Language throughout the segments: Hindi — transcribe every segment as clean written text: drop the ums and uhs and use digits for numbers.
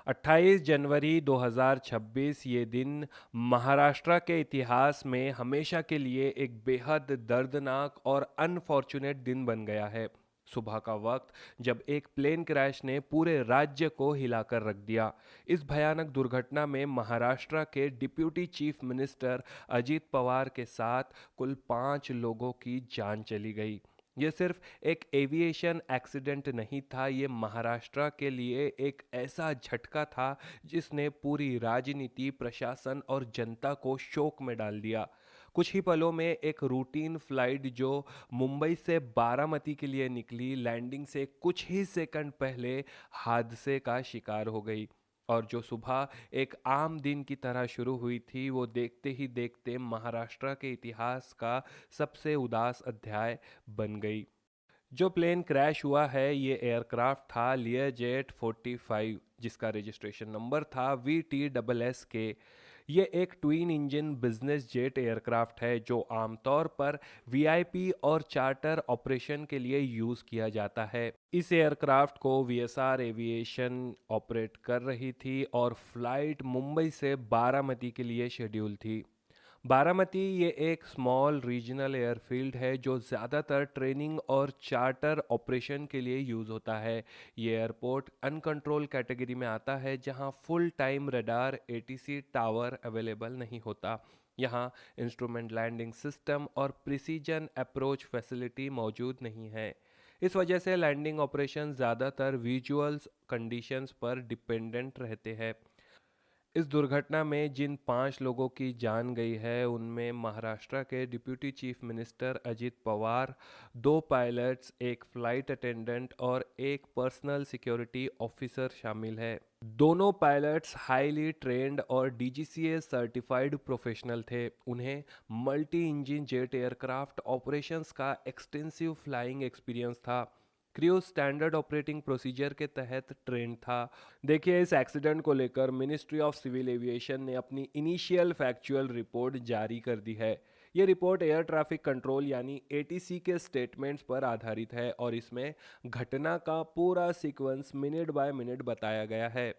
28 जनवरी 2026 ये दिन महाराष्ट्र के इतिहास में हमेशा के लिए एक बेहद दर्दनाक और अनफॉर्चुनेट दिन बन गया है। सुबह का वक्त जब एक प्लेन क्रैश ने पूरे राज्य को हिलाकर रख दिया। इस भयानक दुर्घटना में महाराष्ट्र के deputy chief minister Ajit Pawar के साथ कुल 5 लोगों की जान चली गई। ये सिर्फ एक एविएशन एक्सीडेंट नहीं था, ये महाराष्ट्र के लिए एक ऐसा झटका था जिसने पूरी राजनीति, प्रशासन और जनता को शोक में डाल दिया। कुछ ही पलों में एक रूटीन फ्लाइट जो मुंबई से बारामती के लिए निकली, लैंडिंग से कुछ ही सेकंड पहले हादसे का शिकार हो गई। और जो सुबह एक आम दिन की तरह शुरू हुई थी, वो देखते ही देखते महाराष्ट्र के इतिहास का सबसे उदास अध्याय बन गई। जो प्लेन क्रैश हुआ है, ये एयरक्राफ्ट था लियरजेट 45, जिसका रजिस्ट्रेशन नंबर था VTSS के। ये एक twin engine business jet aircraft है जो आमतौर पर वीआईपी और चार्टर ऑपरेशन के लिए यूज़ किया जाता है। इस एयरक्राफ्ट को वीएसआर एविएशन ऑपरेट कर रही थी और फ्लाइट मुंबई से बारामती के लिए शेड्यूल थी। बारामती ये एक स्मॉल रीजनल एयरफील्ड है जो ज़्यादातर ट्रेनिंग और चार्टर ऑपरेशन के लिए यूज़ होता है। ये एयरपोर्ट अनकंट्रोल कैटेगरी में आता है जहां full time radar ATC tower available नहीं होता। यहाँ इंस्ट्रूमेंट लैंडिंग सिस्टम और प्रिसीजन अप्रोच फैसिलिटी मौजूद नहीं है। इस वजह से लैंडिंग ऑपरेशन ज़्यादातर विजुअल्स कंडीशंस पर डिपेंडेंट रहते हैं। इस दुर्घटना में जिन 5 लोगों की जान गई है, उनमें महाराष्ट्र के deputy chief minister Ajit Pawar, 2 pilots, एक फ्लाइट अटेंडेंट और एक पर्सनल सिक्योरिटी ऑफिसर शामिल है। दोनों पायलट्स हाईली ट्रेंड और डीजीसीए सर्टिफाइड प्रोफेशनल थे। उन्हें multi engine jet aircraft operations का एक्सटेंसिव फ्लाइंग एक्सपीरियंस था। क्रू स्टैंडर्ड ऑपरेटिंग प्रोसीजर के तहत ट्रेंड था। देखिए, इस एक्सीडेंट को लेकर मिनिस्ट्री ऑफ सिविल एविएशन ने अपनी इनिशियल फैक्चुअल रिपोर्ट जारी कर दी है। ये रिपोर्ट एयर ट्रैफिक कंट्रोल यानी एटीसी के स्टेटमेंट्स पर आधारित है और इसमें घटना का पूरा सीक्वेंस मिनट बाय मिनट बताया गया है।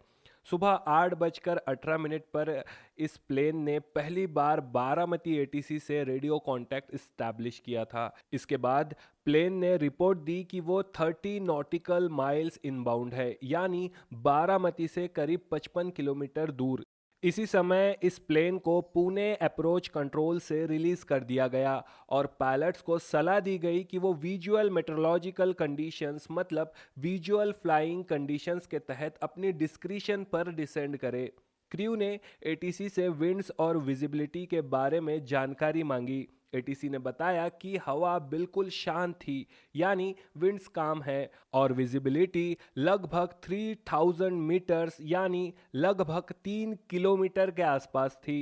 सुबह 8:18 पर इस प्लेन ने पहली बार बारामती एटीसी से रेडियो कांटेक्ट इस्टेब्लिश किया था। इसके बाद प्लेन ने रिपोर्ट दी कि वो 30 नॉटिकल माइल्स इनबाउंड है, यानी बारामती से करीब 55 किलोमीटर दूर। इसी समय इस प्लेन को पुणे अप्रोच कंट्रोल से रिलीज कर दिया गया और पायलट्स को सलाह दी गई कि वो विजुअल मेट्रोलॉजिकल कंडीशंस, मतलब विजुअल फ्लाइंग कंडीशंस के तहत अपनी डिस्क्रिशन पर डिसेंड करे। क्रू ने एटीसी से विंड्स और विजिबिलिटी के बारे में जानकारी मांगी। एटीसी ने बताया कि हवा बिल्कुल शांत थी, यानी विंड्स काम है, और विजिबिलिटी लगभग 3000 मीटर्स यानी लगभग 3 किलोमीटर के आसपास थी।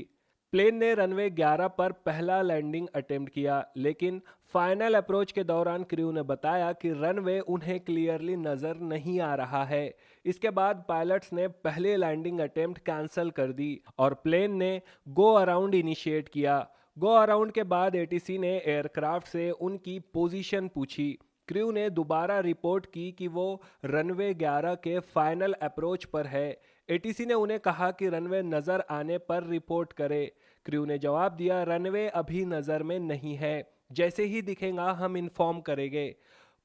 प्लेन ने रनवे 11 पर पहला लैंडिंग अटेम्प्ट किया, लेकिन फाइनल अप्रोच के दौरान क्रू ने बताया कि रनवे उन्हें क्लियरली नज़र नहीं आ रहा है। इसके बाद पायलट्स ने पहले लैंडिंग अटेम्प्ट कैंसिल कर दी और प्लेन ने गो अराउंड इनिशिएट किया। गो अराउंड के बाद एटीसी ने एयरक्राफ्ट से उनकी पोजीशन पूछी। क्रू ने दोबारा रिपोर्ट की कि वो रनवे 11 के फाइनल अप्रोच पर है। एटीसी ने उन्हें कहा कि रनवे नज़र आने पर रिपोर्ट करे। क्रू ने जवाब दिया, रनवे अभी नज़र में नहीं है, जैसे ही दिखेगा हम इन्फॉर्म करेंगे।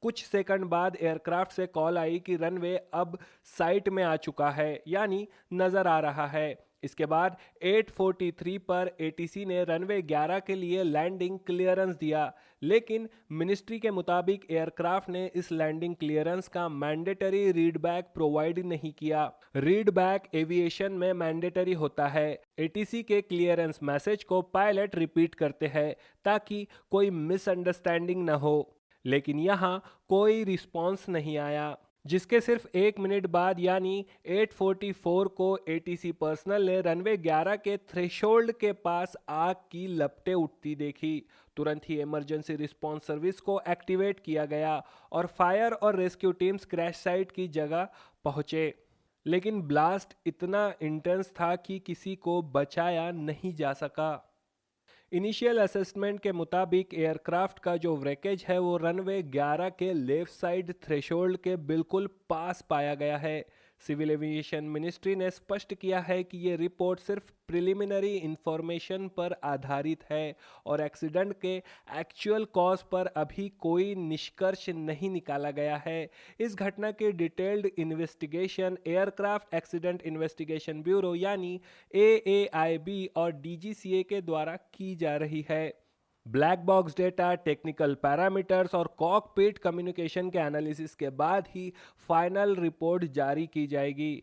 कुछ सेकंड बाद एयरक्राफ्ट से कॉल आई कि रनवे अब साइट में आ चुका है, यानी नज़र आ रहा है। इसके बाद 8:43 पर एटीसी ने रनवे 11 के लिए लैंडिंग क्लियरेंस दिया, लेकिन मिनिस्ट्री के मुताबिक एयरक्राफ्ट ने इस लैंडिंग क्लियरेंस का मैंडेटरी रीडबैक प्रोवाइड नहीं किया। रीडबैक एविएशन में मैंडेटरी होता है। एटीसी के क्लियरेंस मैसेज को पायलट रिपीट करते हैं ताकि कोई मिसअंडरस्टैंडिंग न हो, लेकिन यहाँ कोई रिस्पॉन्स नहीं आया। जिसके सिर्फ 1 मिनट बाद यानी 8:44 को एटीसी पर्सनल ने रनवे 11 के थ्रेशोल्ड के पास आग की लपटें उठती देखी। तुरंत ही इमरजेंसी रिस्पांस सर्विस को एक्टिवेट किया गया और फायर और रेस्क्यू टीम्स क्रैश साइट की जगह पहुंचे, लेकिन ब्लास्ट इतना इंटेंस था कि किसी को बचाया नहीं जा सका। इनिशियल असेसमेंट के मुताबिक एयरक्राफ्ट का जो व्रेकेज है वो रनवे 11 के लेफ्ट साइड थ्रेशोल्ड के बिल्कुल पास पाया गया है। सिविल एविएशन मिनिस्ट्री ने स्पष्ट किया है कि ये रिपोर्ट सिर्फ प्रिलिमिनरी इंफॉर्मेशन पर आधारित है और एक्सीडेंट के एक्चुअल कॉज पर अभी कोई निष्कर्ष नहीं निकाला गया है। इस घटना की detailed investigation aircraft accident investigation bureau यानी AAIB और DGCA के द्वारा की जा रही है। Black box data, technical parameters और कॉकपिट कम्युनिकेशन के एनालिसिस के बाद ही फाइनल रिपोर्ट जारी की जाएगी।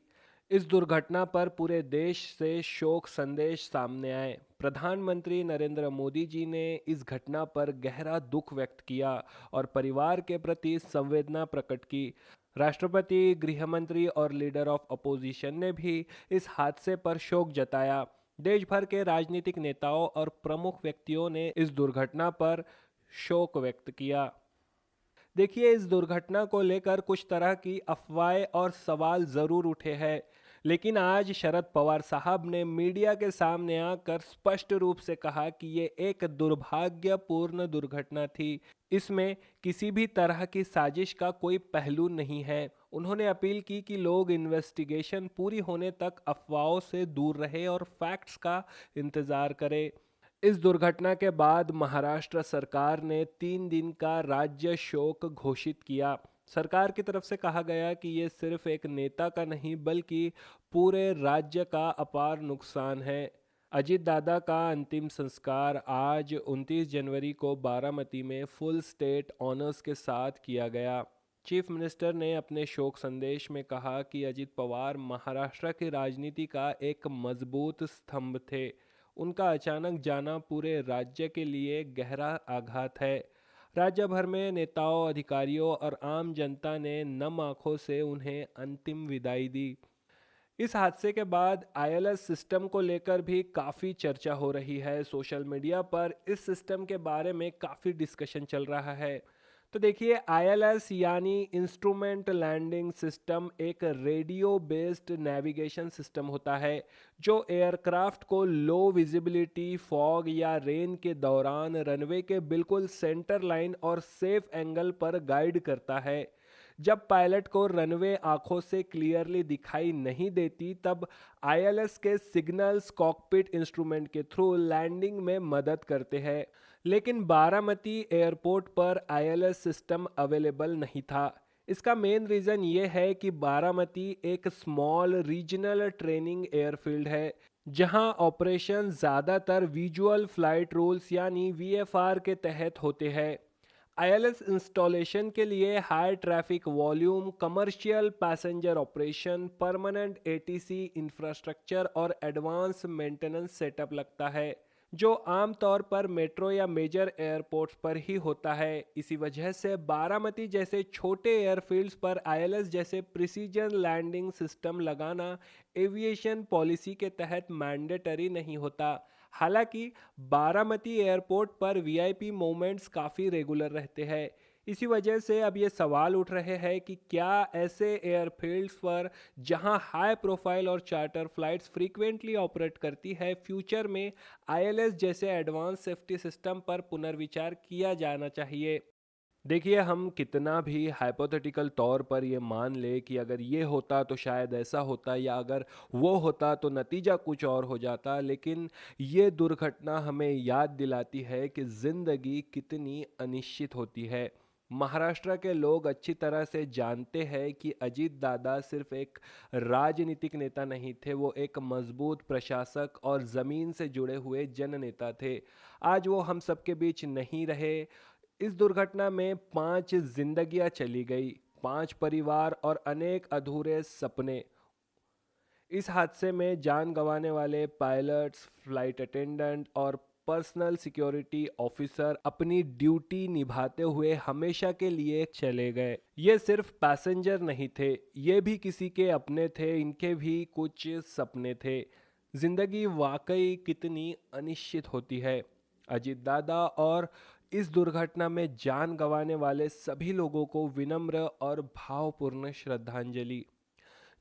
इस दुर्घटना पर पूरे देश से शोक संदेश सामने आए। प्रधानमंत्री नरेंद्र मोदी जी ने इस घटना पर गहरा दुख व्यक्त किया और परिवार के प्रति संवेदना प्रकट की। राष्ट्रपति, गृह मंत्री और लीडर ऑफ अपोजिशन ने भी इस हादसे पर शोक जताया। देश भर के राजनीतिक नेताओं और प्रमुख व्यक्तियों ने इस दुर्घटना पर शोक व्यक्त किया। देखिए, इस दुर्घटना को लेकर कुछ तरह की अफवाहें और सवाल जरूर उठे हैं, लेकिन आज शरद पवार साहब ने मीडिया के सामने आकर स्पष्ट रूप से कहा कि ये एक दुर्भाग्यपूर्ण दुर्घटना थी। इसमें किसी भी तरह की साजिश का कोई पहलू नहीं है। उन्होंने अपील की कि लोग इन्वेस्टिगेशन पूरी होने तक अफवाहों से दूर रहे और फैक्ट्स का इंतजार करें। इस दुर्घटना के बाद महाराष्ट्र सरकार ने 3 दिन का राज्य शोक घोषित किया। सरकार की तरफ से कहा गया कि ये सिर्फ एक नेता का नहीं बल्कि पूरे राज्य का अपार नुकसान है। अजीत दादा का अंतिम संस्कार आज 29 जनवरी को बारामती में फुल स्टेट ऑनर्स के साथ किया गया। चीफ मिनिस्टर ने अपने शोक संदेश में कहा कि अजीत पवार महाराष्ट्र की राजनीति का एक मजबूत स्तंभ थे। उनका अचानक जाना पूरे राज्य के लिए गहरा आघात है। राज्य भर में नेताओं, अधिकारियों और आम जनता ने नम आंखों से उन्हें अंतिम विदाई दी। इस हादसे के बाद ILS सिस्टम को लेकर भी काफ़ी चर्चा हो रही है। सोशल मीडिया पर इस सिस्टम के बारे में काफ़ी डिस्कशन चल रहा है। तो देखिए, ILS यानी इंस्ट्रूमेंट लैंडिंग सिस्टम एक रेडियो बेस्ड नेविगेशन सिस्टम होता है जो एयरक्राफ्ट को लो विजिबिलिटी, फॉग या रेन के दौरान रनवे के बिल्कुल सेंटर लाइन और सेफ एंगल पर गाइड करता है। जब पायलट को रनवे आंखों से क्लियरली दिखाई नहीं देती तब ILS के सिग्नल्स कॉकपिट इंस्ट्रूमेंट के थ्रू लैंडिंग में मदद करते हैं। लेकिन बारामती एयरपोर्ट पर ILS सिस्टम अवेलेबल नहीं था। इसका मेन रीज़न ये है कि बारामती एक स्मॉल रीजनल ट्रेनिंग एयरफील्ड है जहां ऑपरेशन ज़्यादातर विजुअल फ्लाइट रूल्स यानी VFR के तहत होते हैं। ILS इंस्टॉलेशन के लिए high traffic volume, commercial passenger operation, permanent ATC infrastructure और एडवांस मेंटेनेंस सेटअप लगता है जो आमतौर पर मेट्रो या मेजर एयरपोर्ट्स पर ही होता है। इसी वजह से बारामती जैसे छोटे एयरफील्ड्स पर ILS जैसे प्रिसीजन लैंडिंग सिस्टम लगाना एविएशन पॉलिसी के तहत मैंडेटरी नहीं होता। हालांकि बारामती एयरपोर्ट पर VIP मूवमेंट्स काफ़ी रेगुलर रहते हैं। इसी वजह से अब ये सवाल उठ रहे हैं कि क्या ऐसे एयरफील्ड्स पर जहां हाई प्रोफाइल और चार्टर फ्लाइट्स फ्रीक्वेंटली ऑपरेट करती है, फ्यूचर में ILS जैसे एडवांस सेफ्टी सिस्टम पर पुनर्विचार किया जाना चाहिए। देखिए, हम कितना भी हाइपोथेटिकल तौर पर ये मान ले कि अगर ये होता तो शायद ऐसा होता या अगर वो होता तो नतीजा कुछ और हो जाता, लेकिन ये दुर्घटना हमें याद दिलाती है कि ज़िंदगी कितनी अनिश्चित होती है। महाराष्ट्र के लोग अच्छी तरह से जानते हैं कि अजीत दादा सिर्फ एक राजनीतिक नेता नहीं थे, वो एक मजबूत प्रशासक और ज़मीन से जुड़े हुए जननेता थे। आज वो हम सबके बीच नहीं रहे। इस दुर्घटना में 5 जिंदगियां चली गई, 5 परिवार और अनेक अधूरे सपने। इस हादसे में जान गंवाने वाले पायलट्स, फ्लाइट अटेंडेंट और पर्सनल सिक्योरिटी ऑफिसर अपनी ड्यूटी निभाते हुए हमेशा के लिए चले गए। ये सिर्फ पैसेंजर नहीं थे, ये भी किसी के अपने थे, इनके भी कुछ सपने थे। जिंदगी वाकई कितनी अनिश्चित होती है। अजीत दादा और इस दुर्घटना में जान गंवाने वाले सभी लोगों को विनम्र और भावपूर्ण श्रद्धांजलि।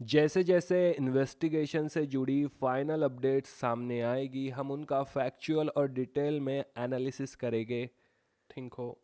जैसे जैसे इन्वेस्टिगेशन से जुड़ी फाइनल अपडेट्स सामने आएगी, हम उनका फैक्चुअल और डिटेल में एनालिसिस करेंगे। थिंक हो।